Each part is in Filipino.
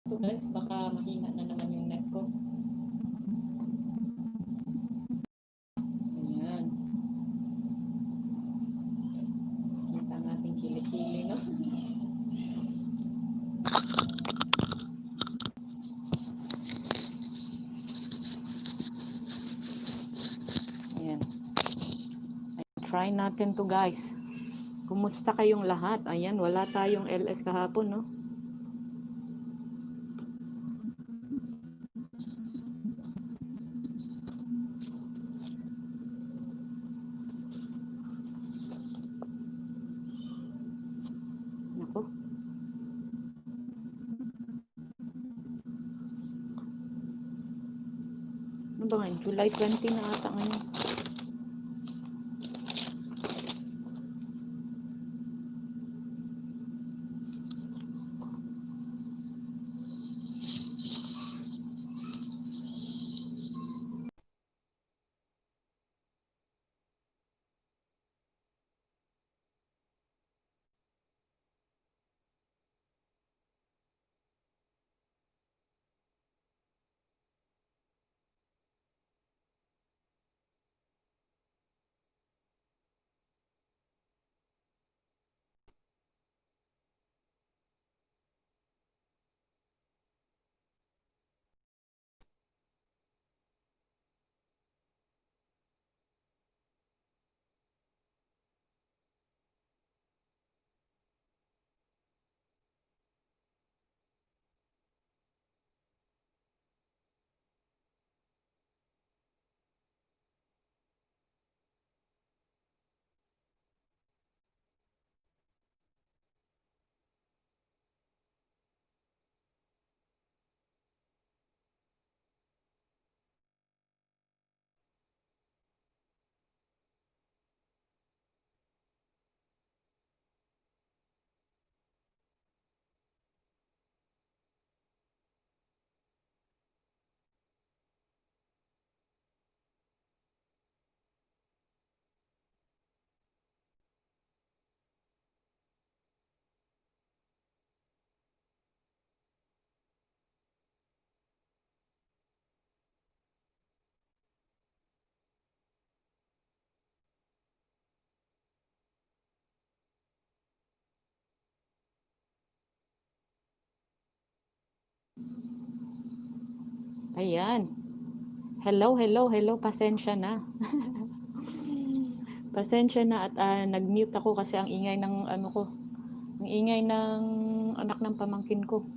ito guys, baka mahina na naman yung net ko. Ayan. Kita natin kilikili, no? Ayan. Try natin to guys. Kumusta kayong lahat? Ayan, wala tayong LS kahapon, no? Nako. Ano ba ngayon? July 20 na ata ngayon. Ayan. Hello, hello, hello. Pasensya na. Pasensya na at nag-mute ako kasi ang ingay ng ano ko. Ang ingay ng anak ng pamangkin ko.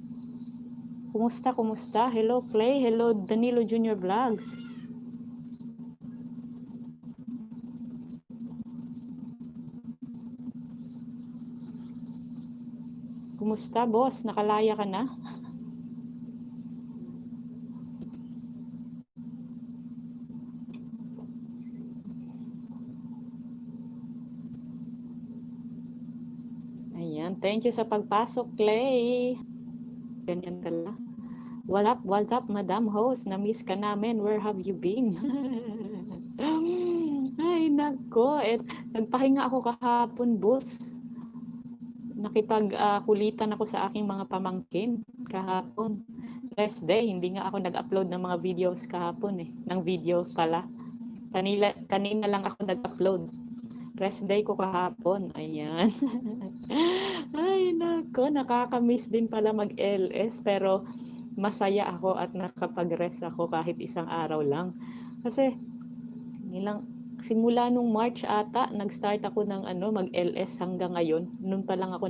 Kumusta, kumusta? Hello, Clay. Hello, Danilo Junior Vlogs. Kumusta, boss? Nakalaya ka na? Ayan. Thank you sa pagpasok, Clay. Ganyan tala. What's up, Madam Host? Na-miss ka namin. Where have you been? Ay, nako. Nagpahinga ako kahapon, boss. Nakipag-kulitan ako sa aking mga pamangkin kahapon. Rest day, hindi nga ako nag-upload ng mga videos kahapon eh. Ng video pala. Kanina lang ako nag-upload. Rest day ko kahapon. Ayan. Ay, nako. Nakaka-miss din pala mag-LS. Pero masaya ako at nakapag-rest ako kahit isang araw lang. Kasi simula nung March ata, nag-start ako ng mag-LS hanggang ngayon. Noon pa lang ako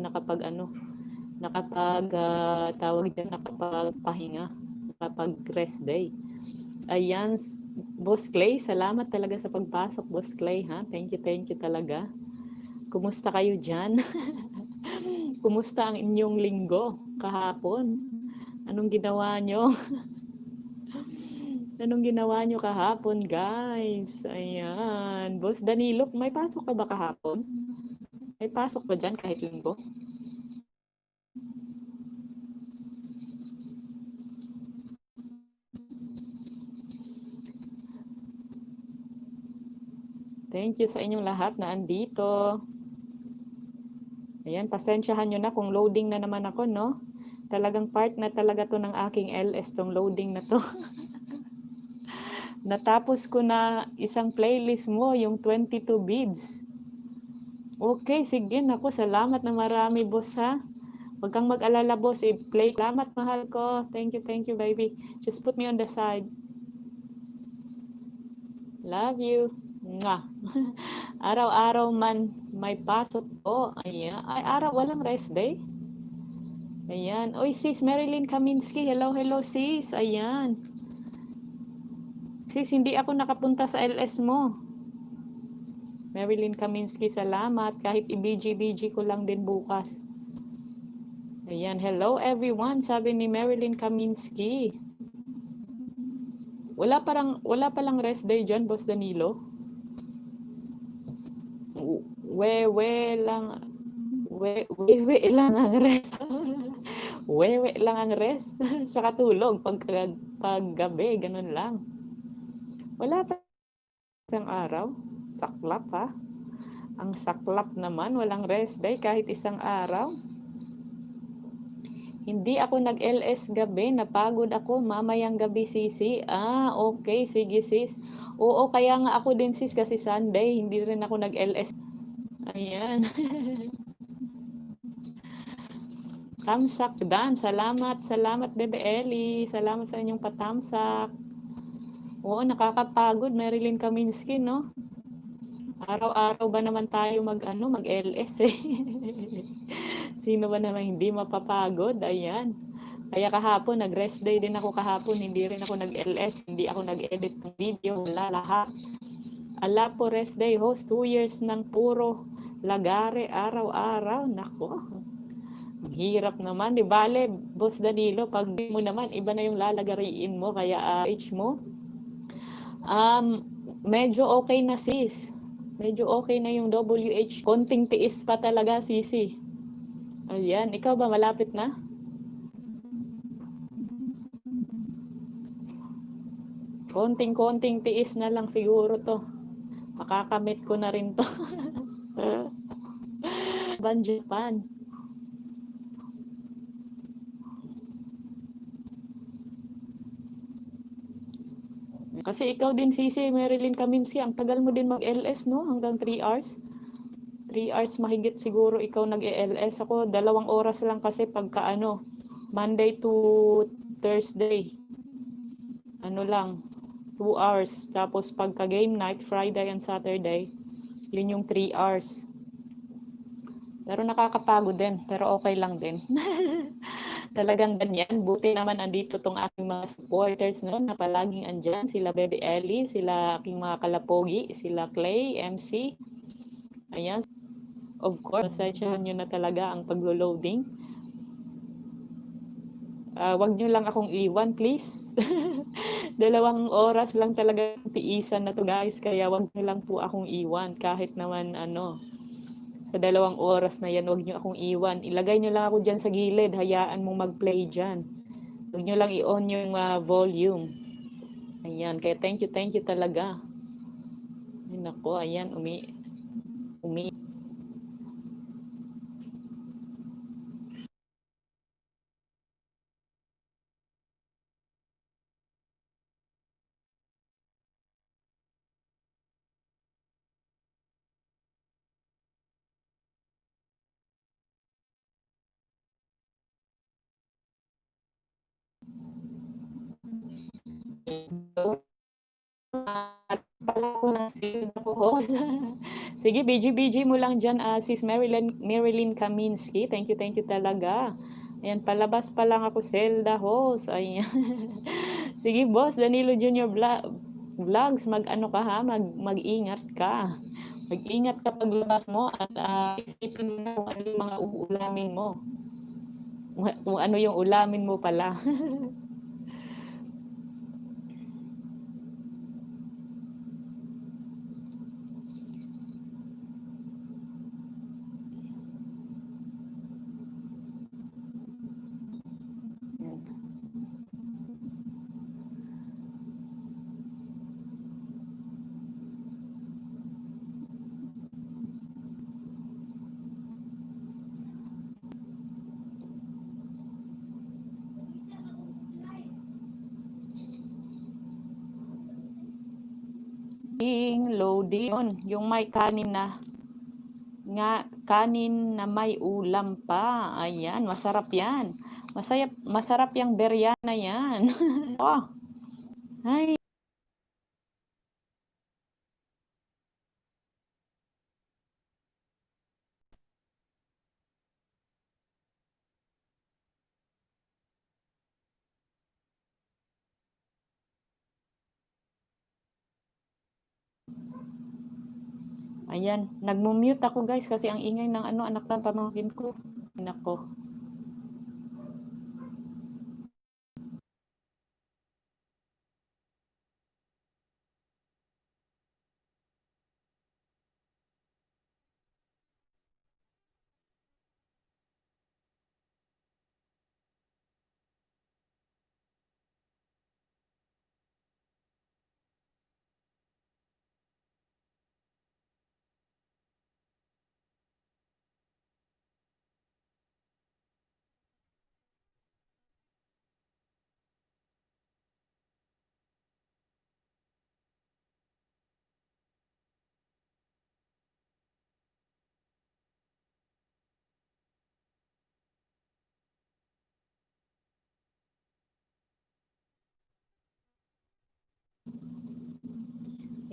tawag dyan, nakapagpahinga, nakapag-rest day. Ayan, Boss Clay, salamat talaga sa pagpasok, Boss Clay, ha? Thank you talaga. Kumusta kayo dyan? Kumusta ang inyong linggo kahapon? Anong ginawa nyo? Anong ginawa nyo kahapon, guys? Ayan. Boss Danilo, may pasok ka ba kahapon? May pasok ba dyan kahit linggo? Thank you sa inyong lahat na andito. Ayan, pasensyahan nyo na kung loading na naman ako, no? Talagang part na talaga 'to ng aking LS 'tong loading na 'to. Natapos ko na isang playlist mo, yung 22 beads. Okay, sige, naku, salamat na marami, boss, ha. Huwag kang mag-alala, boss, i-play. Salamat, mahal ko. Thank you, baby. Just put me on the side. Love you. Mwah. Araw-araw man may pasok po. Ayan. Ay, araw, walang rest day. Ayan. Oy, sis Marilyn Kaminsky. Hello, sis. Ayan. Sis, hindi ako nakapunta sa LS mo. Marilyn Kaminsky, salamat. Kahit i-BG ko lang din bukas. Ayan. Hello, everyone. Sabi ni Marilyn Kaminsky. Wala palang rest day dyan, Boss Danilo? Wewe lang. Wewe lang ang rest. Wewe lang ang rest. Sa katulog, pag gabi, ganun lang. Wala pa isang araw. Saklap, ha? Ang saklap naman, walang rest day kahit isang araw. Hindi ako nag-LS gabi, napagod ako mamayang gabi, sisi. Okay, sige, sis. Oo, kaya nga ako din, sis, kasi Sunday, hindi rin ako nag-LS. Ayan. Tamsak Dan, salamat Bebe Eli. Salamat sa inyong patamsak. Oo, nakakapagod, Marilyn Kaminsky, no? Araw-araw ba naman tayo mag-LS eh. Sino ba naman hindi mapapagod? Ayan. Kaya kahapon, nag-rest day din ako kahapon. Hindi rin ako nag-LS. Hindi ako nag-edit ng video. Wala lahat. Ala po, rest day host. 2 years ng puro lagare araw-araw. Nako. Ang hirap naman. Di bale, Boss Danilo, pag mo naman, iba na yung lalagariin mo. Kaya age mo. Medyo okay na, sis. Medyo okay na yung WH. Konting tiis pa talaga, sisi. Ayan, ikaw ba malapit na? Konting tiis na lang siguro to. Makakamit ko na rin to. Japan. Kasi ikaw din, sisi, Marilyn Kaminsky, ang tagal mo din mag-LS, no? Hanggang 3 hours. 3 hours mahigit siguro ikaw nag-LS. Ako, 2 oras lang kasi pagka Monday to Thursday. Ano lang, 2 hours. Tapos pagka game night, Friday and Saturday, yun yung 3 hours. Pero nakakapagod din, pero okay lang din. Talagang ganyan. Buti naman andito tong aking mga supporters, no, na palaging andyan. Sila Bebe Ellie, sila aking mga kalapogi, sila Clay, MC. Ayan. Of course, masensyahan nyo na talaga ang paglo-loading. Wag nyo lang akong iwan, please. 2 oras lang talaga tiisan na to, guys. Kaya wag nyo lang po akong iwan. Kahit naman sa 2 oras na yan, wag nyo akong iwan. Ilagay nyo lang ako dyan sa gilid. Hayaan mong mag-play dyan. Wag nyo lang i-on yung volume. Ayan. Kaya thank you talaga. Ay, nako, ayan. Umi. Pala ko na host. Sige, BG mo lang dyan, sis Marilyn Kaminsky. Thank you talaga. Ayan, palabas pa lang ako, Zelda host. Ayan. Sige, boss, Danilo Junior Vlogs, mag-ingat ka. Mag-ingat ka paglabas mo at isipin mo kung ano yung mga uulamin mo. Kung ano yung ulamin mo pala. loading. Yung may kanin na may ulam pa. Ayan, masarap yan. Masarap yung biryana yan. Oh, ay. Ayan, nagmo-mute ako guys kasi ang ingay ng anak ng pamangkin ko. Nako.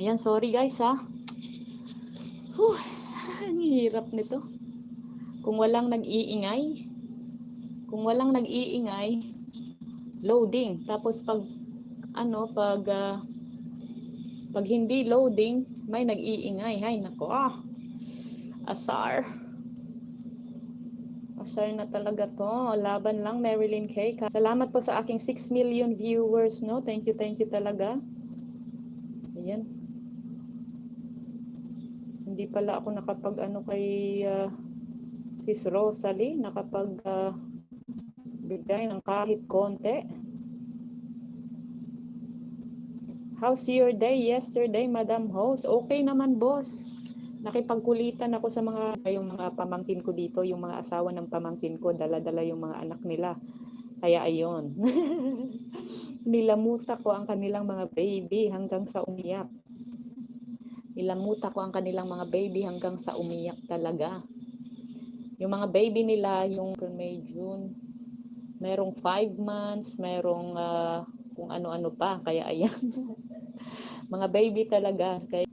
Ayan, sorry guys ha. Ang hirap nito. Kung walang nag-iingay, loading. Tapos pag hindi loading, may nag-iingay. Hay nako. Asar. Asar na talaga to. Laban lang, Marilyn K. Salamat po sa aking 6 million viewers, no? Thank you talaga. Ayan. Hindi pala ako nakapag kay Sis Rosalie, nakapag bigay ng kahit konti. How's your day yesterday, Madam Host? Okay naman, boss. Nakipagkulitan ako sa yung mga pamangkin ko dito, yung mga asawa ng pamangkin ko, dala-dala yung mga anak nila. Kaya ayun. Nilamuta ko ang kanilang mga baby hanggang sa umiyak. Hanggang sa umiyak talaga. Yung mga baby nila, yung May, June, merong 5 months, merong kung ano-ano pa. Kaya ayan. Mga baby talaga. Kaya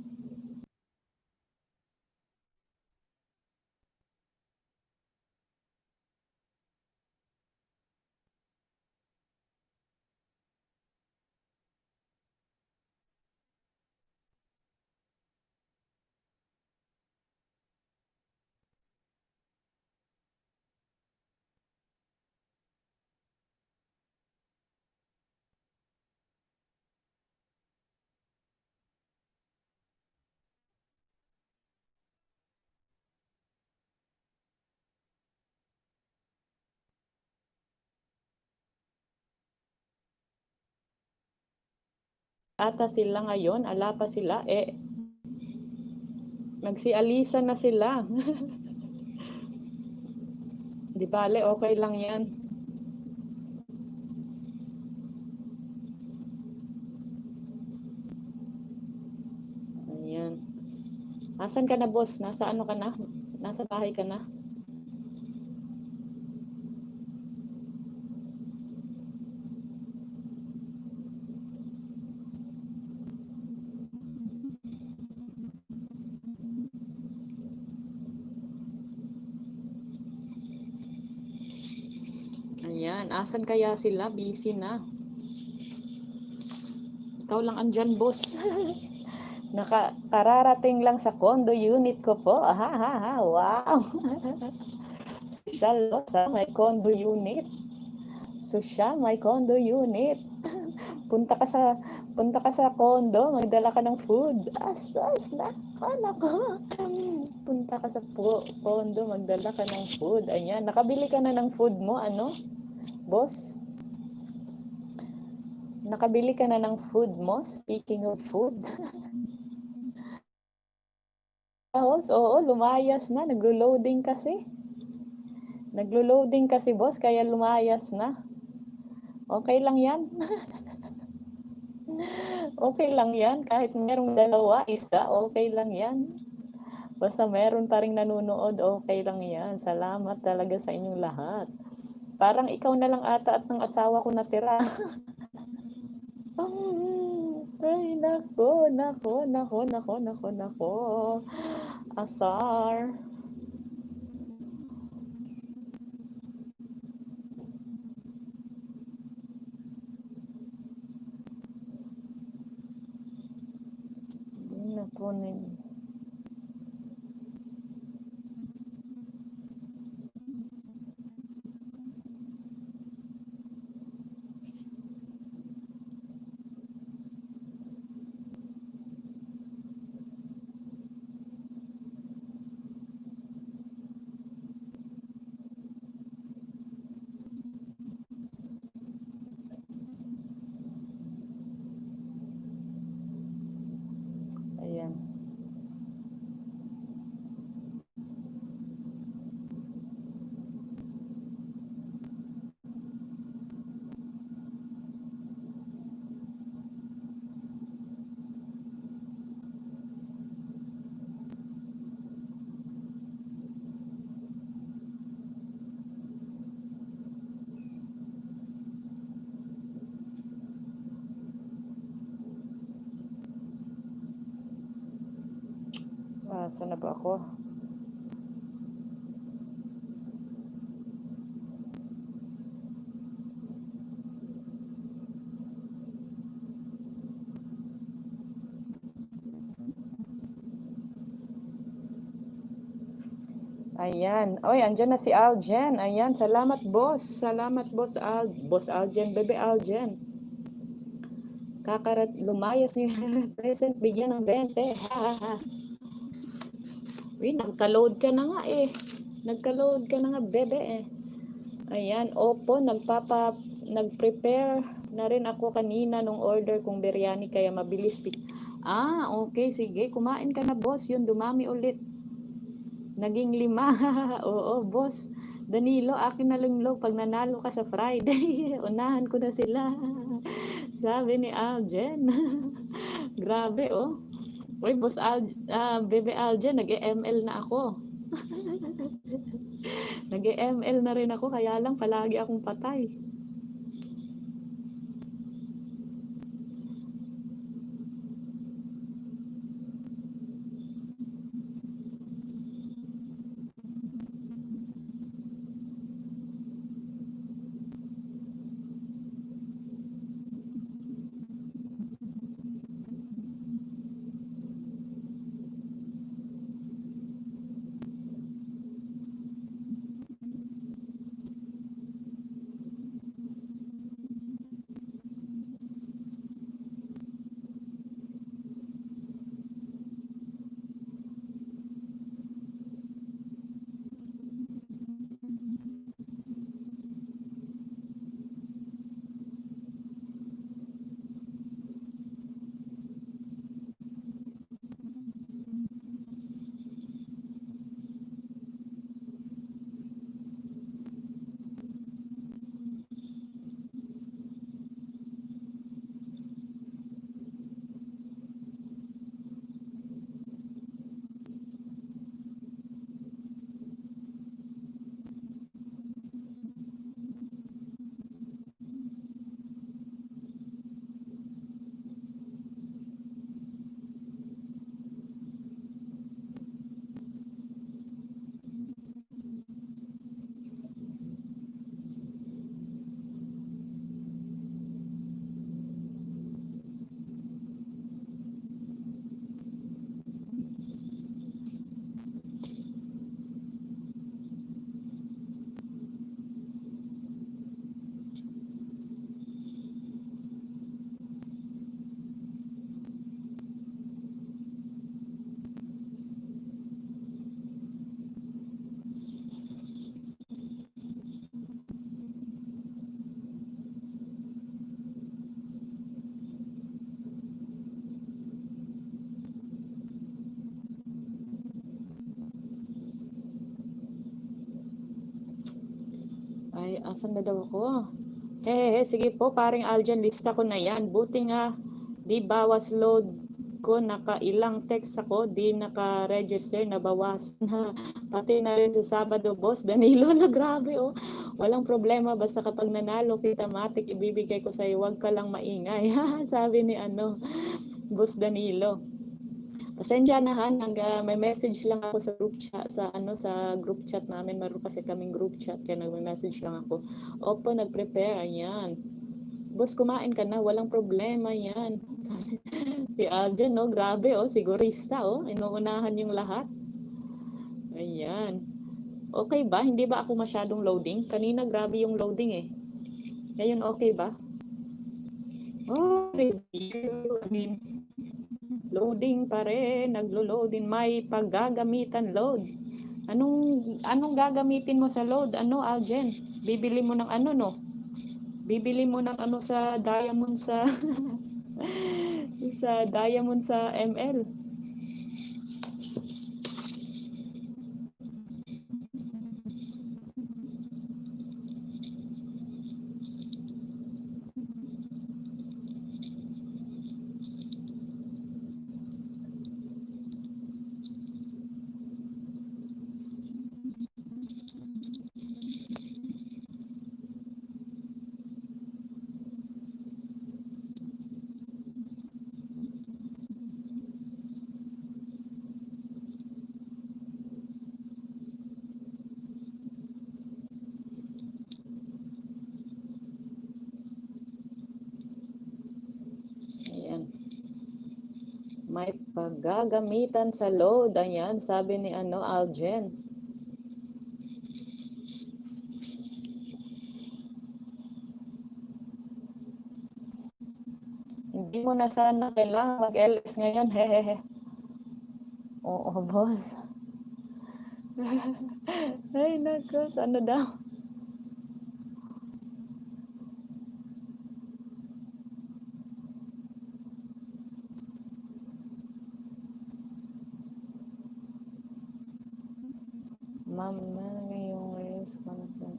ata sila ngayon, ala pa sila, nagsialisa na sila. Di bale, okay lang yan. Ayan. Asan ka na, boss? Nasa ka na? Nasa bahay ka na? Ayan, asan kaya sila? Busy na. Ikaw lang andyan, boss. Kararating lang sa condo unit ko po. Wow. Social sa may condo unit. Punta ka sa condo, magdala ka ng food. Nako. Punta ka sa condo, magdala ka ng food. Ayan, nakabili ka na ng food mo, boss? Nakabili ka na ng food mo? Speaking of food. Oo, lumayas na. Naglo-loading kasi. Boss, kaya lumayas na. Okay lang yan. Okay lang yan, kahit merong 2, 1, okay lang yan. Basta meron pa ring nanonood, okay lang yan. Salamat talaga sa inyong lahat. Parang ikaw na lang ata at ng asawa ko natira. Ay, nako, nako, nako, nako, nako, nako. Asar. Nako, ayan. Saan na ba ako? Ayan. Oy, andyan na si Aljen. Ayan, salamat boss. Salamat Boss Aljen, bebe Aljen. Lumayas niyo present, bigyan ng 20. Ha, ha, ha. Uy, nagka-load ka na nga eh. Nagka-load ka na nga, bebe eh. Ayan, opo, nag-prepare na rin ako kanina nung order kong biryani kaya mabilis. Okay, sige. Kumain ka na, boss. Yun, dumami ulit. Naging 5. Oo, boss. Danilo, akin na lang pag nanalo ka sa Friday. Unahan ko na sila. Sabi ni Aljen. Grabe, oh. Uy, Bebe Aljen, nag-ML na ako. Nag-ML na rin ako, kaya lang palagi akong patay. Ay, asan na daw ako? Sige po, paring Aljan, lista ko na yan. Buti nga, Di bawas load ko, nakailang text ako, di naka-register, nabawasan na. Pati na rin sa Sabado, Boss Danilo, na grabe oh. Walang problema, basta kapag nanalo kita, matik, ibibigay ko sa'yo, wag ka lang maingay. Sabi ni Boss Danilo. Pasensya na ha, may message lang ako sa group chat, sa group chat namin, meron kasi kaming group chat, kaya nagme-message lang ako. Opo, nag-prepare, ayan. Boss, kumain ka na, walang problema yan. Si Aljan, no, grabe, oh, sigurista, oh, inuunahan yung lahat. Ayan. Okay ba? Hindi ba ako masyadong loading? Kanina grabe yung loading eh. Ngayon okay ba? Oh, review. Loading pa rin, naglo-loading, may paggagamitan load. Anong gagamitin mo sa load? Aljen? Bibili mo ng no? Bibili mo ng sa Diamond sa sa Diamond sa ML. Ayan. May paggagamitan sa load. Ayan, sabi ni Aljen. Hindi mo na sana kailangan mag-LS ngayon. Hehehe. Oo, boss. Ay, naku. Ano daw? Mama, yung LS ko na.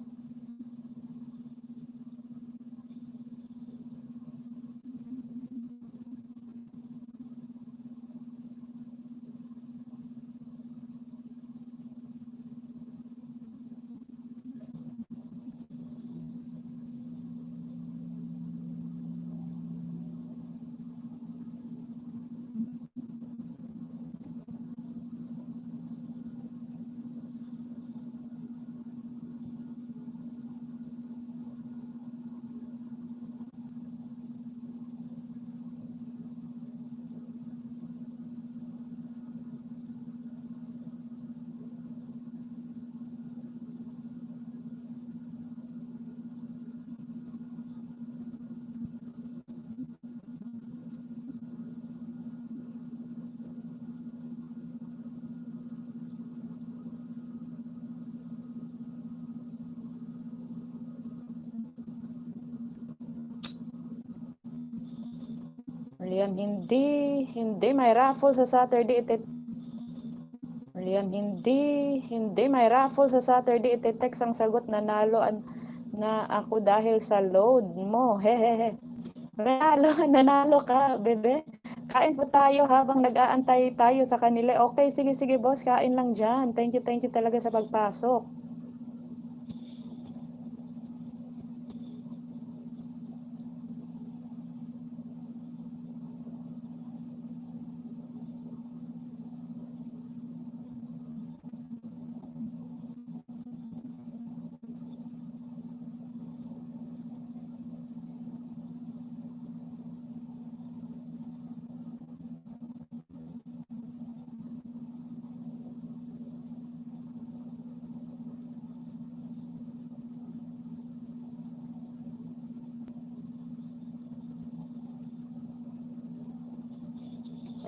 Liam, hindi may raffle sa Saturday. Liam, hindi may raffle sa Saturday. Ite-text ang sagot, na ako dahil sa load mo. Hehehe. Nanalo ka, bebe. Kain po tayo habang nag-aantay tayo sa kanila. Okay, sige, boss, kain lang dyan. Thank you talaga sa pagpasok.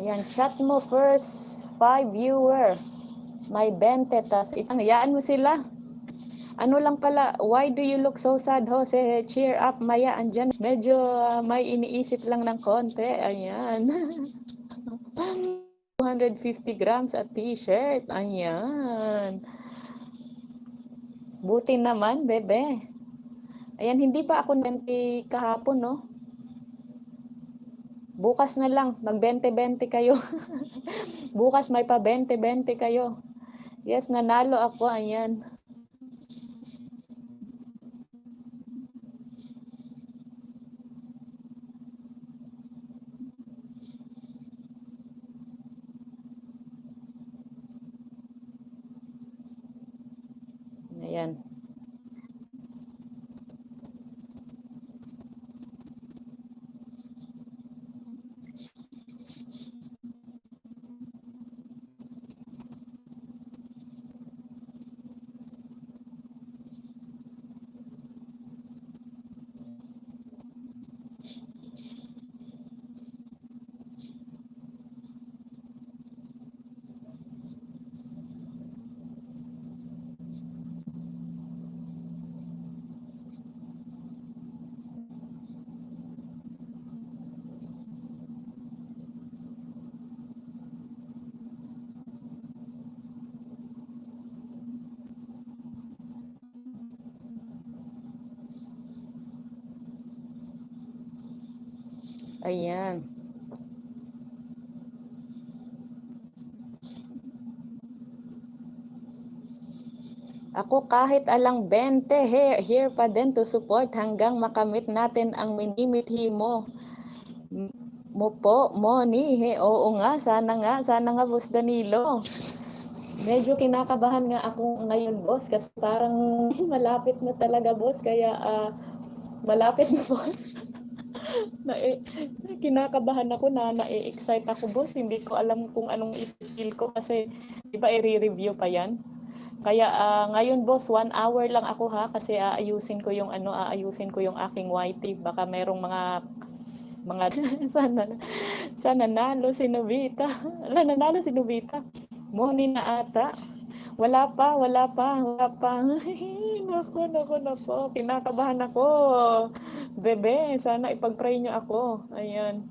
Ayan, chat mo first 5 viewer. May 20, tas hayaan mo sila. Ano lang pala, why do you look so sad, Jose? Cheer up, Maya, andyan. Medyo may iniisip lang ng konti. Ayan. 250 grams at t-shirt. Ayan. Buti naman, bebe. Ayan, hindi pa ako nanti kahapon, no? Bukas na lang, mag-20-20 kayo. Bukas may pa 20-20 kayo. Yes, nanalo ako, ayan. Ayan. Ayan. Ako kahit alang 20, here pa din to support hanggang makamit natin ang minimithi mo. Mo po, Moni, oo nga, sana nga, Boss Danilo. Medyo kinakabahan nga ako ngayon, boss, kasi parang malapit na talaga, boss, kaya malapit na, boss. na kinakabahan ako na na-excite ako, boss. Hindi ko alam kung anong i-feel ko kasi iba i-review pa yan. Kaya ngayon, boss, 1 hour lang ako ha kasi aayusin ko yung aking YT. Baka merong mga sana nalo si Nobita. Nanalo si Nobita. Moni na ata. Wala pa. Nako. Kinakabahan ako. Bebe, sana ipag-pray niyo ako. Ayan.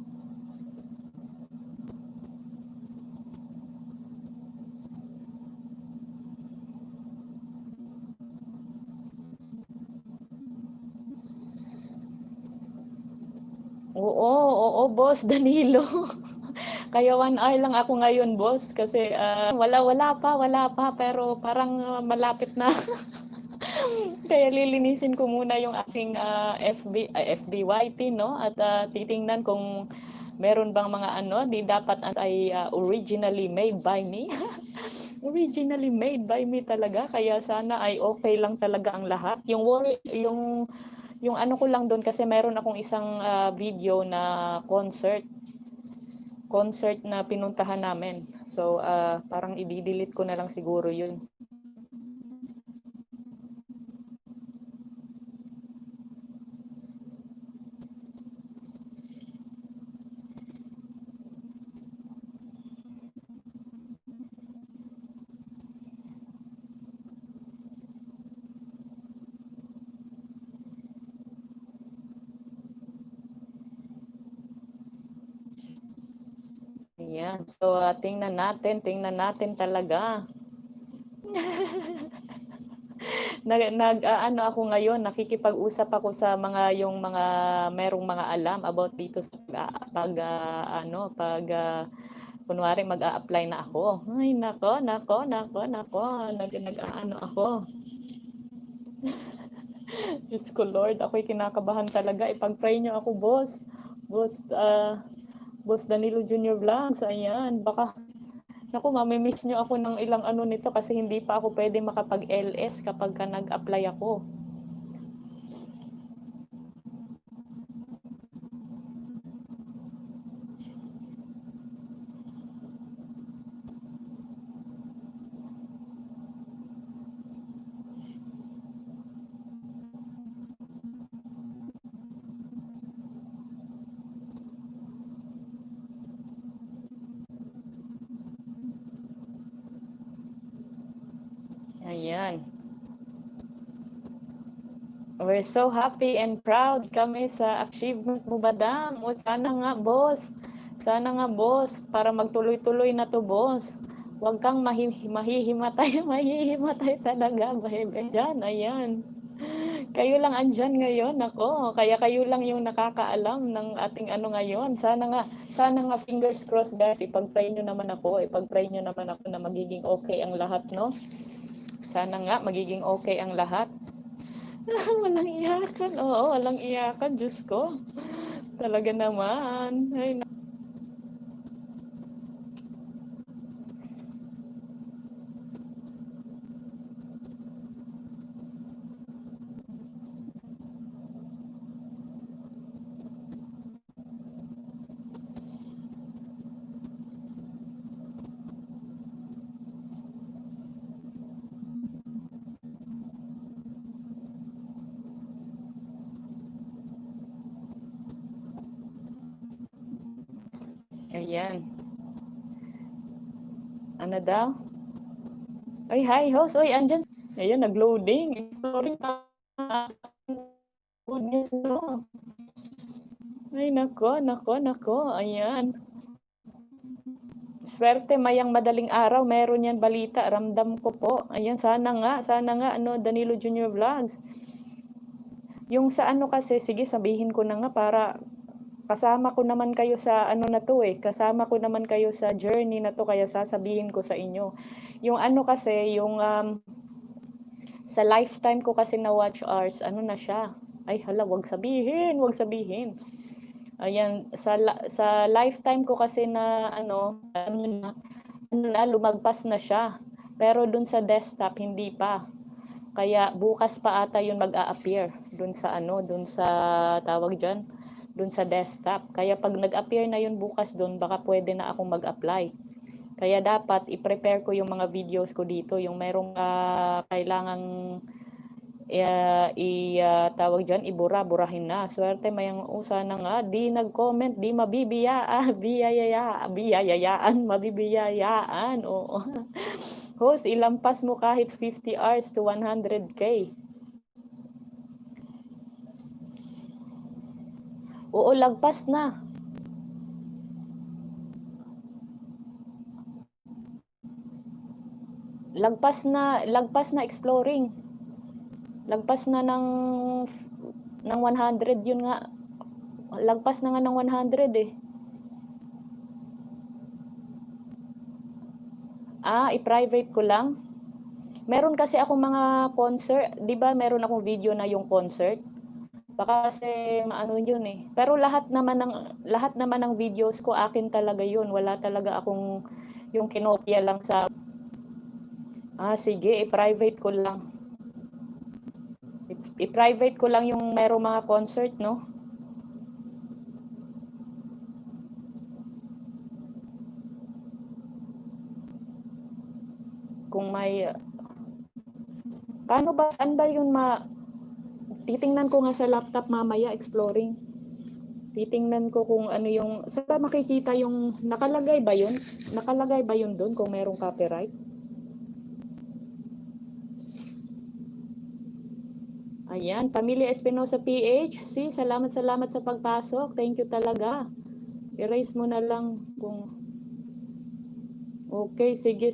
Oo, boss Danilo. Kaya 1 hour lang ako ngayon, boss, kasi wala pa, pero parang malapit na. Kaya lilinisin ko muna yung aking FBYP, no? At titingnan kung meron bang mga di dapat ay originally made by me. Originally made by me talaga. Kaya sana ay okay lang talaga ang lahat. Yung ano ko lang doon kasi meron akong isang video na concert na pinuntahan namin. So parang i-delete ko na lang siguro yun. Ayan. So tingnan natin talaga. Ano ako ngayon, nakikipag-usap ako sa mga merong mga alam about dito sa kunwari mag-a-apply na ako. Ay nako, nag-aano ako. Diyos ko Lord, ako'y kinakabahan talaga. Ipag-pray niyo ako, boss. Boss Danilo Junior Vlogs, ayan. Baka naku, mamimiss niyo ako ng ilang nito kasi hindi pa ako pwede makapag-LS kapag nag-apply ako. Ayan. We're so happy and proud kami sa achievement mo, madam. O sana nga, boss. Para magtuloy-tuloy na to, boss. Huwag kang mahihimatay talaga, baby. Yan, ayan. Kayo lang andyan ngayon, ako. Kaya kayo lang yung nakakaalam ng ating ano ngayon. Sana nga fingers crossed guys, ipag-pray nyo naman ako, na magiging okay ang lahat, no? Sana nga magiging okay ang lahat. Walang iyakan, oo, walang iyakan, Diyos ko. Talaga naman. Ay, ayan. Ano daw? Ay, hi, host. Oy, andyan. Ayan, nag-loading. Exploring pa. Good news, no? Ay, nako. Ayan. Swerte, mayang madaling araw. Meron yan balita. Ramdam ko po. Ayan, sana nga, ano, Danilo Junior Vlogs. Yung sa ano kasi, sige, sabihin ko na nga para kasama ko naman kayo sa ano na to eh. Kasama ko naman kayo sa journey na to, kaya sasabihin ko sa inyo. Yung ano kasi, yung sa lifetime ko kasi na watch hours, ano na siya? Ay hala, wag sabihin. Ayan, sa lifetime ko kasi na ano na, lumagpas na siya. Pero dun sa desktop, hindi pa. Kaya bukas pa ata yun mag-a-appear dun sa ano, dun sa tawag dyan, dun sa desktop. Kaya pag nag-appear na yun bukas dun, baka pwede na akong mag-apply. Kaya dapat i-prepare ko yung mga videos ko dito, yung merong kailangang tawag dyan, burahin na. Swerte mayang usa na nga, di nag-comment, di mabibiyayaan, oo. Host, ilampas mo kahit 50 hours to 100K. Oo, lagpas na. Lagpas na exploring. Lagpas na ng 100 yun nga. Lagpas na nga ng 100 eh. I-private ko lang. Meron kasi akong mga concert, 'di ba? Meron akong video na yung concert. Baka kasi ano yun eh. Pero lahat naman ng videos ko akin talaga yun. Wala talaga akong yung kinopya lang sa sige, i-private ko lang. I-private ko lang yung merong mga concert, no? Kung may paano ba, saan ba yun titingnan ko nga sa laptop mamaya, exploring. Titingnan ko kung ano yung, saan ba makikita yung, nakalagay ba yun? Nakalagay ba yun doon kung merong copyright? Ayan, Pamilya Espinosa PH. Salamat sa pagpasok. Thank you talaga. Erase mo na lang kung... Okay, sige.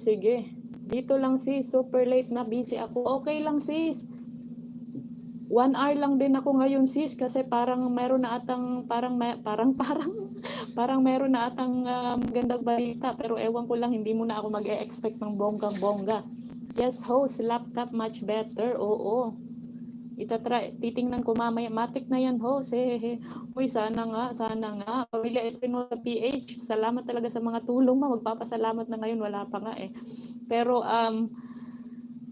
Dito lang sis, super late na, busy ako. Okay lang sis. 1 hour lang din ako ngayon sis kasi parang meron na atang parang meron na atang magandang balita, pero ewan ko lang, hindi mo na ako mag-e-expect ng bonggang-bongga. Yes, host, laptop much better. Oo. Titingnan ko mamaya. Matik na yan, host. Uy, sana nga. Pamilya Espinosa PH, salamat talaga sa mga tulong mo. Magpapasalamat na ngayon, wala pa nga eh. Pero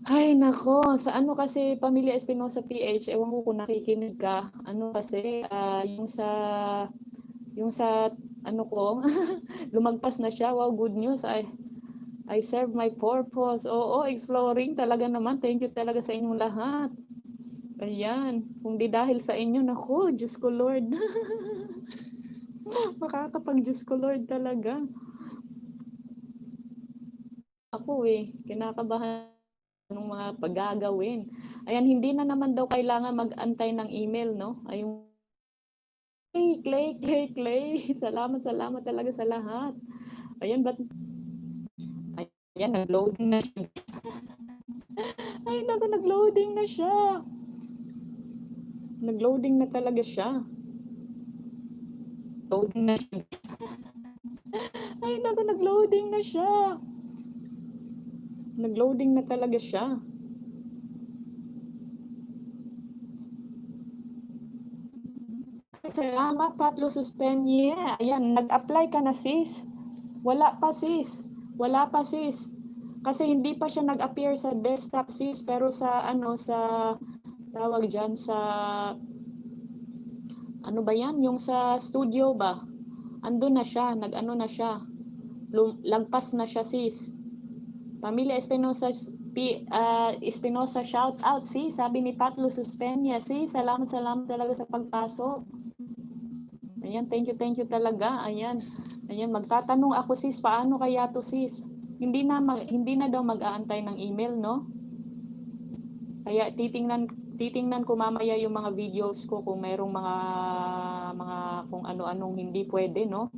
ay nako, sa ano kasi Pamilya Espinosa PH, ewan ko kung nakikinig ka. Ano kasi yung sa ano ko, lumagpas na siya. Wow, good news. I serve my purpose. Oo, exploring talaga naman. Thank you talaga sa inyong lahat. Ayan, kung di dahil sa inyo, nako, Diyos ko Lord. Makakapag-Diyos ko Lord talaga. Ako kinakabahan ng mga paggagawin. Ayan, hindi na naman daw kailangan mag-antay ng email, no? Ayun, Clay. Salamat talaga sa lahat. Ayan, ayan, nag-loading na siya. Ay, naku, nag-loading na siya. Nag-loading na talaga siya. Loading na siya. Ay, naku, nag-loading na siya. Nag-loading na talaga siya. Salamat, Patlo Suspenye. Ayan, nag-apply ka na, sis. Wala pa, sis. Wala pa, sis. Kasi hindi pa siya nag-appear sa desktop, sis. Pero sa, sa, tawag dyan, sa, ano ba yan? Yung sa studio ba? Andun na siya, nag-ano na siya. Lagpas na siya, sis. Pamilya Espinosa, Espinosa, shout out, sis. Sabi ni Patlo Suspeña, sis. Salamat talaga sa pagpasok. Ayan, thank you talaga. Ayan, magtatanong ako, sis, paano kaya to, sis? Hindi na daw mag-aantay ng email, no? Kaya titingnan ko mamaya yung mga videos ko kung mayroong mga kung ano-anong hindi pwede, no?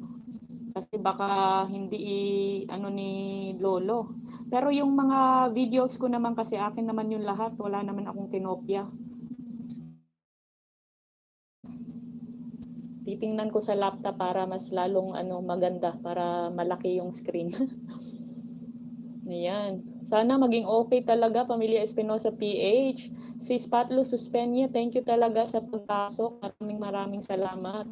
Kasi baka hindi ni lolo. Pero yung mga videos ko naman kasi akin naman yung lahat, wala naman akong kinopya. Titingnan ko sa laptop para mas lalong maganda, para malaki yung screen. Ayan. Sana maging okay talaga, Pamilya Espinosa PH. Sis Patlo Suspeña, thank you talaga sa pagpasok. Maraming salamat.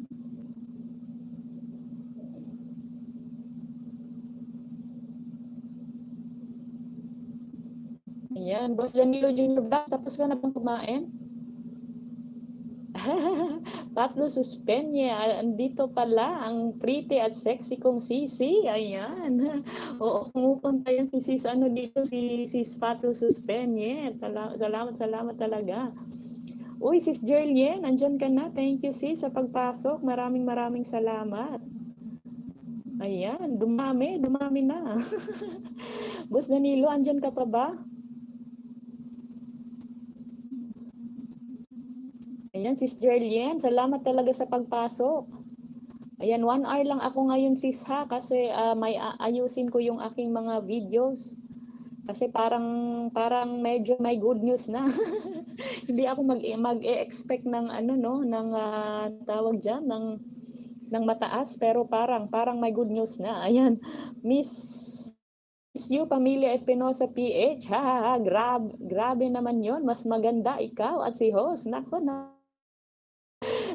Ayan, Boss Danilo Jr. Vlogs, tapos ka na bang kumain? Patlo Suspeña, andito pala ang pretty at sexy kong Sisi. Ayan. Oo, pumupunta yan si Sis, dito, si Sis Patlo Suspeña. Salamat talaga. Uy, Sis Jerlien, andyan ka na. Thank you, Sis, sa pagpasok. Maraming salamat. Ayan, dumami na. Boss Danilo, andyan ka pa ba? Ayan, Sis Jerlien, salamat talaga sa pagpasok. Ayan, 1 hour lang ako ngayon, sis, ha, kasi may ayusin ko yung aking mga videos. Kasi parang medyo may good news na. Hindi ako mag-e-expect ng ng tawag diyan ng mataas, pero parang may good news na. Ayan, Miss you, Pamilya Espinosa PH. Ha, grabe naman 'yon. Mas maganda ikaw at si host.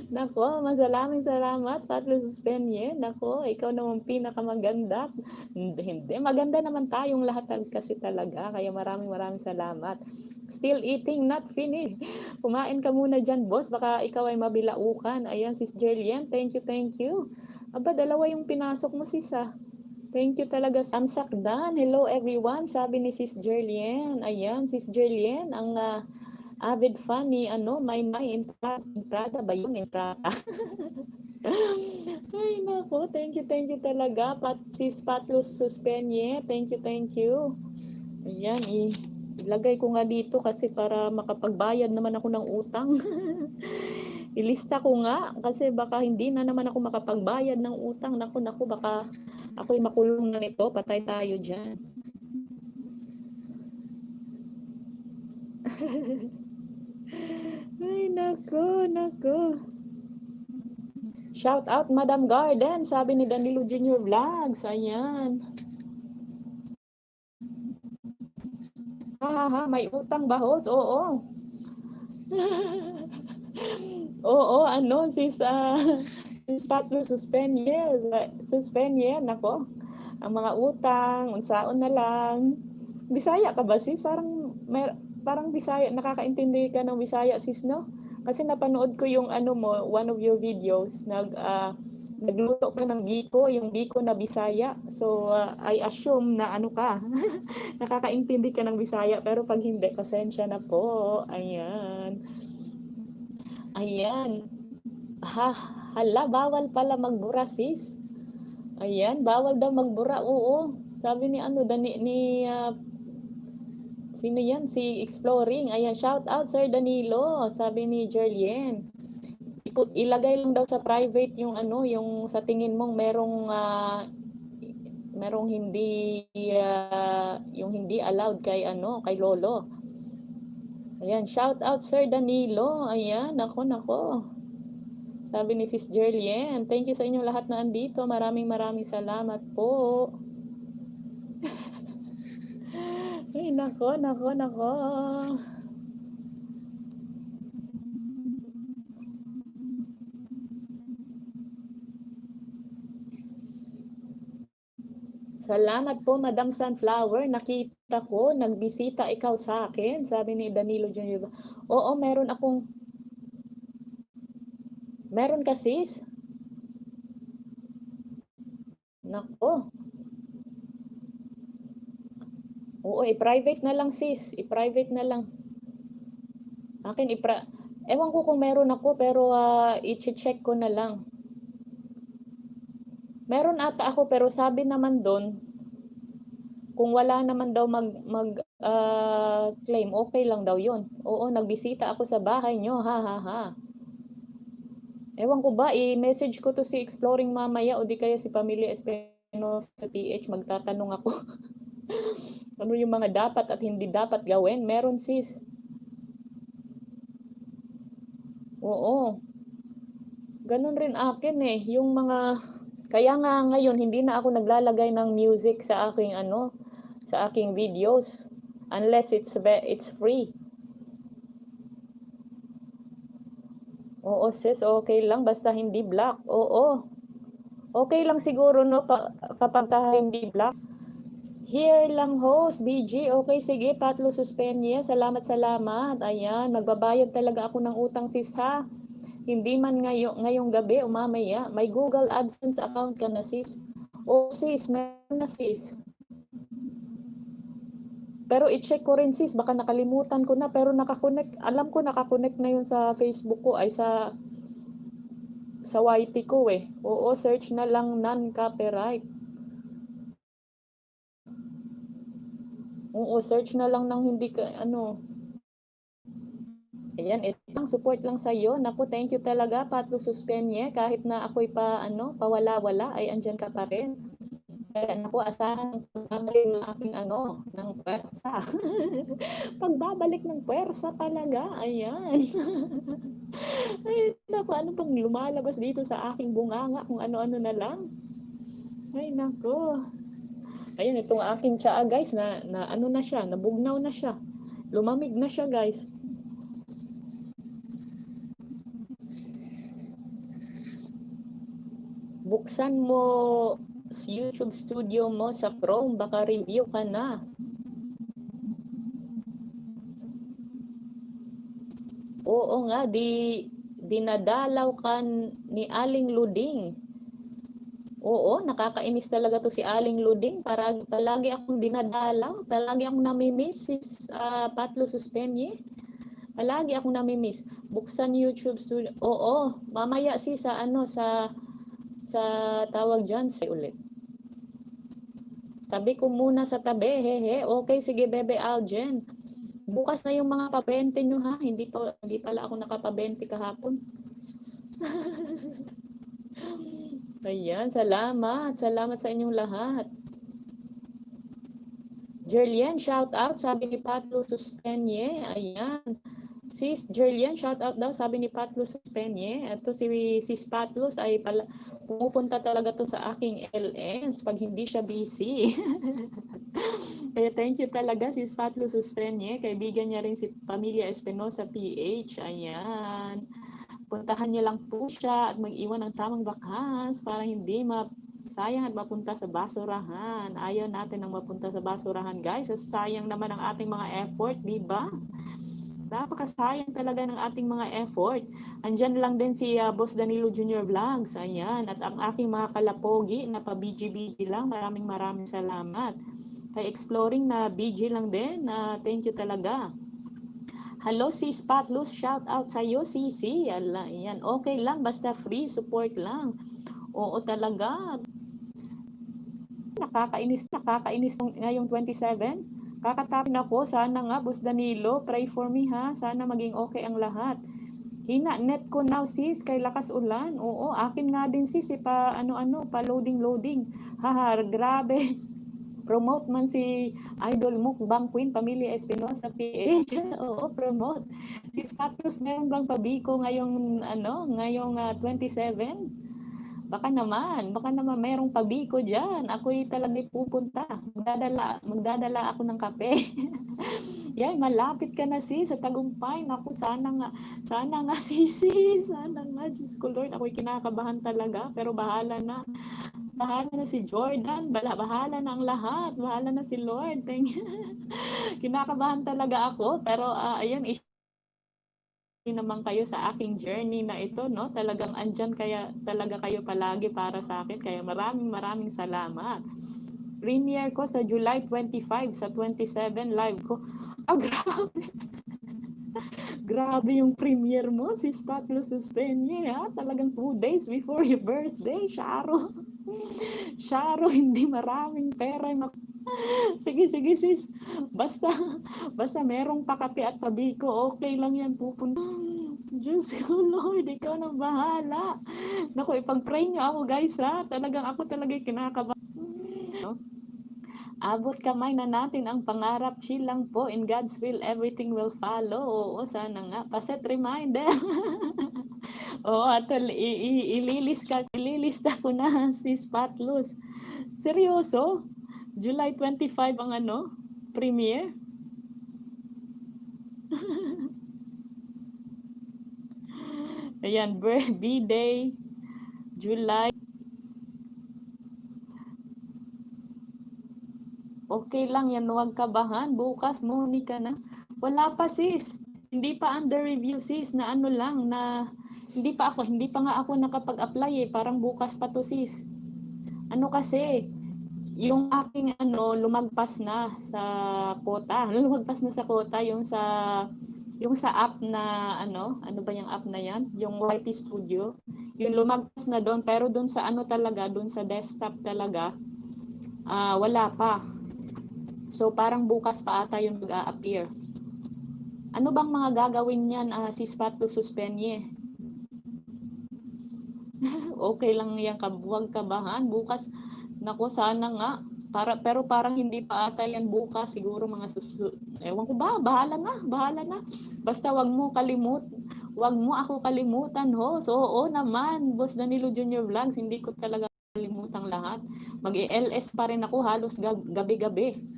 Nako, salamat, Patlo Suspenye. Nako, ikaw naman pinakamaganda. Hindi, maganda naman tayong lahat kasi talaga. Kaya maraming salamat. Still eating, not finished. Kumain ka muna dyan, boss. Baka ikaw ay mabilaukan. Ayan, Sis Jerlien. Thank you. Aba, dalawa yung pinasok mo, sis, ah. Thank you talaga. Samsak Dan. Hello, everyone. Sabi ni Sis Jerlien. Ayan, Sis Jerlien, ang avid fan ni may entrada ba yun? Entrada. Ay, nako. Thank you talaga. Sis Patlos Suspenye. Thank you. Ayan, ilagay ko nga dito kasi para makapagbayad naman ako ng utang. Ilista ko nga kasi baka hindi na naman ako makapagbayad ng utang. Naku, baka ako'y makulong na nito. Patay tayo dyan. Ay, nako. Shout out, Madam Garden, sabi ni Danilo Jr. Vlogs. Ayan. May utang ba, host? Oo. Oo, sis Patlo Suspenye, nako. Ang mga utang, unsaon na lang. Bisaya ka ba, sis? Parang Bisaya, nakakaintindi ka ng Bisaya, sis, no? Kasi napanood ko yung one of your videos, nagluto ka ng biko, yung biko na Bisaya. So, I assume na ka, nakakaintindi ka ng Bisaya, pero pag hindi, pasensya na po. Ayan. Hala, bawal pala magbura, sis. Ayan, bawal daw magbura, oo. Sabi ni sino yan? Si Exploring. Ayan, shout out, Sir Danilo. Sabi ni Jerlien. Ilagay lang daw sa private yung yung sa tingin mong merong hindi yung hindi allowed kay kay lolo. Ayan, shout out Sir Danilo. Ayan, nako. Sabi ni Sis Jerlien, thank you sa inyong lahat na andito. Maraming salamat po. Ay, nako. Salamat po, Madam Sunflower. Nakita ko, nagbisita ikaw sa akin. Sabi ni Danilo Jr. Oo, meron ka sis? Nako. Oo, i-private na lang sis. I-private na lang. Akin, ewan ko kung meron ako, pero i-check ko na lang. Meron ata ako, pero sabi naman doon, kung wala naman daw claim, okay lang daw yon. Oo, nagbisita ako sa bahay nyo, ha. Ewan ko ba, i-message ko to si Exploring mamaya o di kaya si Pamilya Espinosa sa PH, magtatanong ako. Ano yung mga dapat at hindi dapat gawin? Meron sis. Oo. Ganun rin akin eh, yung mga kaya nga ngayon hindi na ako naglalagay ng music sa aking videos unless it's free. Oo sis, okay lang basta hindi black. Oo. Okay lang siguro no kapag hindi black. Here lang host, BG. Okay, sige, Patlo Suspenye. Salamat. Ayan, magbabayad talaga ako ng utang sis ha. Hindi man ngayong gabi o mamaya, may Google AdSense account ka na sis. O sis, meron na sis. Pero i-check ko rin sis, baka nakalimutan ko na pero nakakonect, alam ko nakakonect na yun sa Facebook ko ay sa YT ko eh. Oo, search na lang non-copyright. Oo, search na lang ng hindi ka Ayan, itang support lang sa iyo. Naku, thank you talaga, Patlo Suspenye. Kahit na ako'y pawala-wala, ay andyan ka pa rin. Kaya naku, asahan pagbabalik ng aking ng pwersa. Pagbabalik ng pwersa talaga, ayan. Ay, naku, ano pang lumalabas dito sa aking bunganga, kung ano-ano na lang. Ay, naku. Ayan, itong aking tsaa, guys, na ano na siya, nabugnaw na siya. Lumamig na siya, guys. Buksan mo YouTube studio mo sa Chrome, baka review ka na. Oo nga, dinadalaw ka ni Aling Luding. Oo, nakakainis talaga to si Aling Luding. Palagi akong dinadalaw, palagi akong namimiss sis Patlo Suspenye. Palagi akong namimiss. Buksan YouTube studio. Oo, mamaya sa tawag dyan, ulit. Tabi ko muna sa tabi, hehe. Okay, sige, Bebe Aljen. Bukas na yung mga pa-20 nyo ha. Hindi pala ako nakapa-20 kahapon. Ayan, salamat. Salamat sa inyong lahat. Jerlien, shout out, sabi ni Patlo Suspenye. Ayan. Sis Jerlien, shout out daw, sabi ni Patlo Suspenye. Ito si Sis Patlos ay pumupunta talaga to sa aking LS pag hindi siya busy. Kaya thank you talaga Sis Patlo Suspenye. Kaibigan niya rin si Pamilya Espinosa PH. Ayan. Puntahan niyo lang po siya at mag-iwan ng tamang bakas para hindi sayang at mapunta sa basurahan. Ayaw natin ang mapunta sa basurahan, guys. Sayang naman ang ating mga effort, di ba? Napakasayang talaga ng ating mga effort. Andyan lang din si Boss Danilo Jr. Vlogs. Ayan. At ang aking mga kalapogi na pa-BG lang. Maraming salamat. Kay Exploring na BG lang din. Thank you talaga. Hello, Sis Patlus. Shout out sa iyo, Sisi. Ayan. Okay lang. Basta free support lang. Oo talaga. Nakakainis ngayong 27. Kakatapin ako, sana nga, Boss Danilo, pray for me ha, sana maging okay ang lahat. Hina, net ko now sis, kay lakas ulan. Oo, akin nga din sis, pa loading. Haha, grabe. promote man si Idol Mukbang Queen Pamilya Espinosa PH. Oo, promote. Si Status meron bang pabiko ngayong ngayong 27? Baka naman merong pabiko diyan. Ako'y talaga pupunta. Magdadala ako ng kape. Yan, malapit ka na sis sa Tagumpay. Naku, sana nga sis, sana nga. Diyos ko Lord, ako'y kinakabahan talaga. Pero bahala na. Bahala na si Jordan, bahala na ang lahat, bahala na si Lord. Thank you. Kinakabahan talaga ako, pero ayun, naman kayo sa aking journey na ito, no? Talagang andyan kaya talaga kayo palagi para sa akin, kaya maraming salamat. Premiere ko sa July 25, sa 27 live ko. Grabe. Grabe yung premiere mo, si Spatlo Suspenye, ha? Talagang 2 days before your birthday, Sharo. Sharo, hindi maraming pera. Sige sis. Basta merong pakape at pabiko, okay lang yan, pupunta. Diyos ko Lord, ikaw na bahala. Naku, ipag-pray nyo ako guys ha. Ako talaga kinakabahan. Abot kamay na natin ang pangarap, chill lang po, in God's will, everything will follow. Oo, sana nga. Paset reminder. Oo, at ililista ko na si Spatlos. Seryoso? July 25 ang premiere? Ayan, birthday, July. Okay lang yan, huwag kabahan. Bukas, Monica na. Wala pa sis. Hindi pa under review sis, na lang, na hindi pa nga ako nakapag-apply Parang bukas pa to sis. Kasi, yung aking lumagpas na sa quota. Lumagpas na sa quota yung sa app na ano ba yung app na yan? Yung YT Studio. Yung lumagpas na doon, pero doon sa talaga, doon sa desktop talaga, wala pa. So parang bukas pa ata yung mag-a-appear. Ano bang mga gagawin niyan si Spatlo Suspenye? Okay lang yan, huwag kabahan. Bukas, nako sana nga. Pero parang hindi pa ata yan bukas, siguro mga ewan ko ba, bahala na. Basta wag mo ako kalimutan ho. So oo naman, Boss Danilo Junior Vlogs, hindi ko talaga kalimutan lahat. Mag-LS pa rin ako halos gabi-gabi.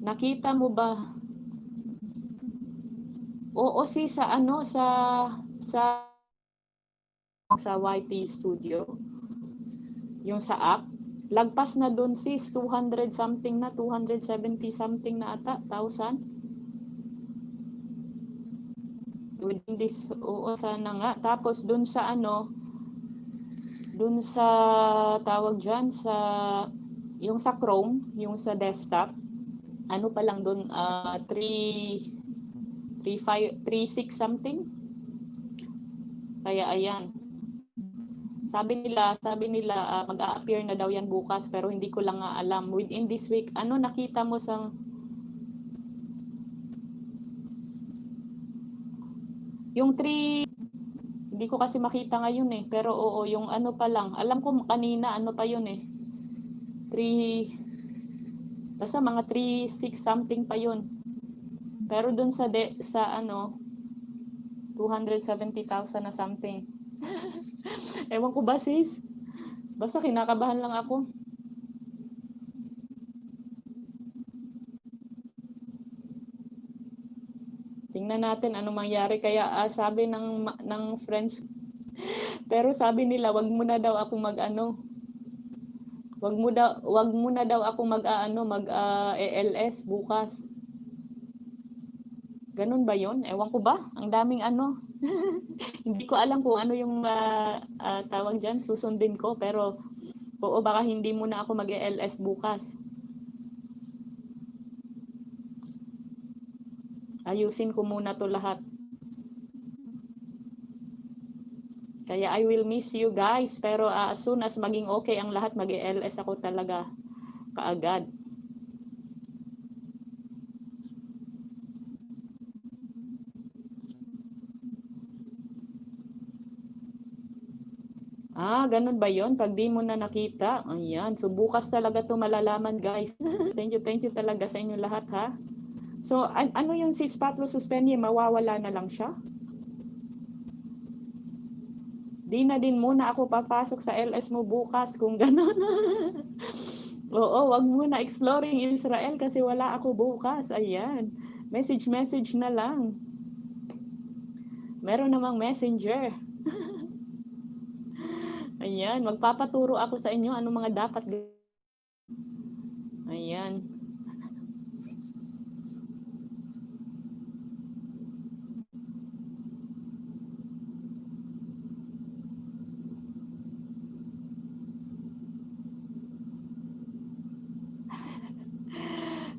Nakita mo ba? Oo si sa YT Studio. Yung sa app, lagpas na doon sis, 200 something na, 270 something na ata, 1,000. Within this, oo, sana nga. Tapos doon sa doon sa tawag dyan, yung sa Chrome, yung sa desktop, pa lang doon, 3.6 something. Kaya ayan. Sabi nila mag-a-appear na daw yan bukas, pero hindi ko lang alam. Within this week, nakita mo sa yung 3, hindi ko kasi makita ngayon pero oo, yung pa lang. Alam ko kanina pa yun 3, basta mga 3.6 something pa yun. Pero dun sa 270,000 na something. Ewan ko ba sis? Basta kinakabahan lang ako. Tingnan natin ano mangyari. Kaya sabi ng friends, pero sabi nila wag mo na daw ako wag mo na daw ako mag-ELS bukas. Ganun ba 'yon? Ewan ko ba? Ang daming hindi ko alam kung ano yung tawag diyan, susundin ko, pero oo, baka hindi mo na ako mag-ELS bukas. Ayusin ko muna to lahat. Kaya I will miss you guys, pero as soon as maging okay ang lahat, mag-ELS ako talaga kaagad. Ganun ba yon? Pag di mo na nakita, ayan. So, bukas talaga to malalaman, guys. Thank you talaga sa inyo lahat, ha? So, ano yung si Spatlo Suspendie? Mawawala na lang siya? Di na din muna ako papasok sa LS mo bukas kung gano'n. Oo, wag muna exploring Israel kasi wala ako bukas. Ayan. Message na lang. Meron namang messenger. Ayan, magpapaturo ako sa inyo ano mga dapat. Ayan.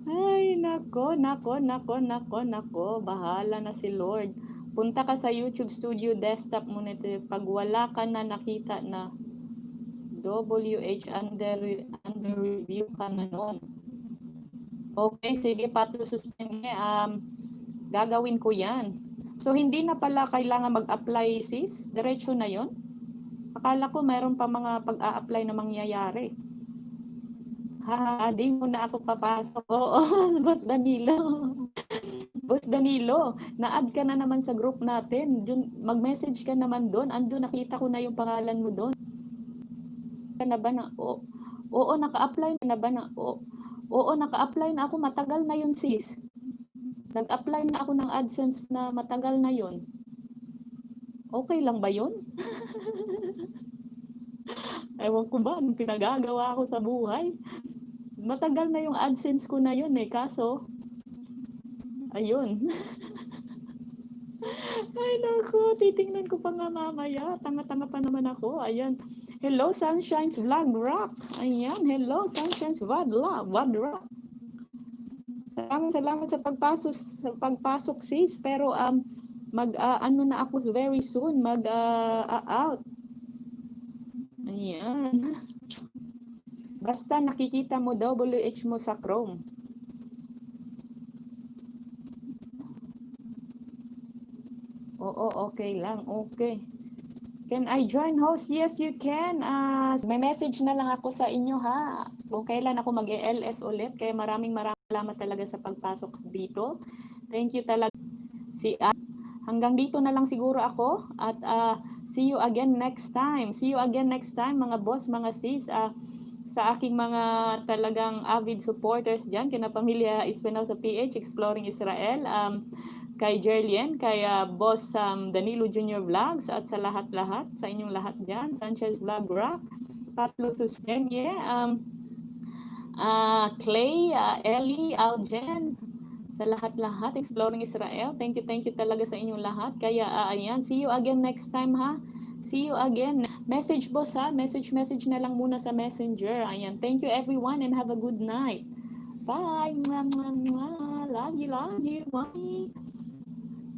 Ay, nako. Bahala na si Lord. Punta ka sa YouTube Studio Desktop mo nito. Pag wala ka na nakita na WH under review ka na nun. Okay, sige, Patlo Suspendie. Gagawin ko yan. So, hindi na pala kailangan mag-apply, sis? Diretso na yon? Akala ko mayroon pa mga pag-a-apply na mangyayari. Di mo na ako papasok. Oo, Boss Danilo. Boss Danilo, na-add ka na naman sa group natin. Mag-message ka naman doon. Ando, nakita ko na yung pangalan mo doon. Na ba na? Oo, naka-apply na ba na? Oo, naka-apply na ako. Matagal na yun, sis. Nag-apply na ako ng AdSense na matagal na yun. Okay lang ba yun? Ewan ko ba, anong pinagagawa ko sa buhay? Matagal na yung AdSense ko na yun kaso, ayun. Ay naku, titingnan ko pa nga mamaya. Tanga-tanga pa naman ako. Ayan. Hello, Sunshine's Vlog Rock. Ayan, hello, Sunshine's Vlog Rock. Salamat sa pagpasok sis. Pero ano na ako very soon, out. Ayan. Basta nakikita mo WH mo sa Chrome. Oo, okay lang. Okay. Can I join host? Yes, you can. May message na lang ako sa inyo, ha? Kung kailan ako mag-LS ulit. Kaya maraming salamat talaga sa pagpasok dito. Thank you talaga. Hanggang dito na lang siguro ako. At see you again next time. Mga boss, mga sis. Sa aking mga talagang avid supporters dyan, kina Pamilya Espinosa PH, Exploring Israel, kay Jerlien, kay Boss Danilo Junior Vlogs, at sa lahat-lahat, sa inyong lahat dyan, Sanchez Vlog Rock, Patlo Suspendie, Clay, Ellie, Aljen, sa lahat-lahat, Exploring Israel, thank you talaga sa inyong lahat. Kaya ayan, see you again next time, ha? See you again. Message boss, ha? Message na lang muna sa messenger. Ayan. Thank you everyone and have a good night. Bye. Love you. Mommy.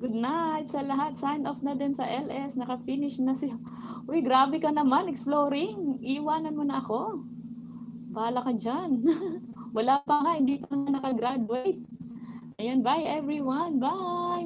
Good night sa lahat. Sign off na din sa LS. Naka-finish na si... Uy, grabe ka naman. Exploring. Iwanan mo na ako. Bahala ka dyan. Wala pa nga. Hindi pa nga nakagraduate. Ayan. Bye everyone. Bye.